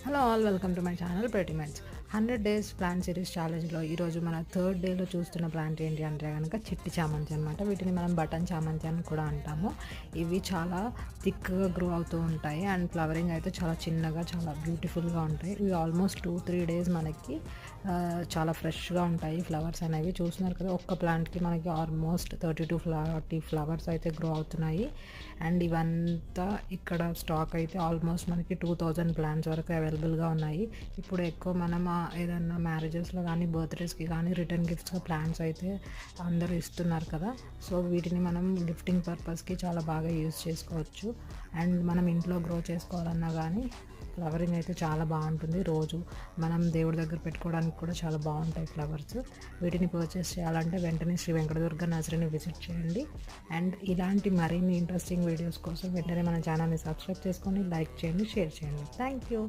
Hello all, welcome to my channel pretty match. 100 days plant series ఛాలెంజ్లో ఈరోజు మన third డేలో చూస్తున్న ప్లాంట్ ఏంటి అంటే కనుక చిట్టి చామంతి అనమాట. వీటిని మనం బటన్ చామంతి అని కూడా అంటాము. ఇవి చాలా థిక్గా గ్రో అవుతూ ఉంటాయి అండ్ ఫ్లవరింగ్ అయితే చాలా చిన్నగా చాలా బ్యూటిఫుల్గా ఉంటాయి. ఇవి ఆల్మోస్ట్ 2-3 డేస్ మనకి చాలా ఫ్రెష్గా ఉంటాయి. ఫ్లవర్స్ అనేవి చూస్తున్నారు కదా, ఒక్క ప్లాంట్కి మనకి ఆల్మోస్ట్ 30-40 ఫ్లవర్స్ అయితే గ్రో అవుతున్నాయి. అండ్ ఇవంతా ఇక్కడ స్టాక్ అయితే ఆల్మోస్ట్ మనకి 2000 ప్లాంట్స్ వరకు అవైలబుల్గా ఉన్నాయి. ఇప్పుడు ఎక్కువ మనం ఏదన్నా మ్యారేజెస్లో కానీ బర్త్డేస్కి కానీ రిటర్న్ గిఫ్ట్స్గా ప్లాంట్స్ అయితే అందరూ ఇస్తున్నారు కదా. సో వీటిని మనం గిఫ్టింగ్ పర్పస్కి చాలా బాగా యూజ్ చేసుకోవచ్చు. అండ్ మనం ఇంట్లో గ్రో చేసుకోవాలన్నా కానీ ఫ్లవరింగ్ అయితే చాలా బాగుంటుంది. రోజు మనం దేవుడి దగ్గర పెట్టుకోవడానికి కూడా చాలా బాగుంటాయి ఫ్లవర్స్. వీటిని పర్చేస్ చేయాలంటే వెంటనే శ్రీ వెంకటదుర్గ నర్సరీని విజిట్ చేయండి. అండ్ ఇలాంటి మరిన్ని ఇంట్రెస్టింగ్ వీడియోస్ కోసం వెంటనే మన ఛానల్ని సబ్స్క్రైబ్ చేసుకొని లైక్ చేయండి, షేర్ చేయండి. Thank you.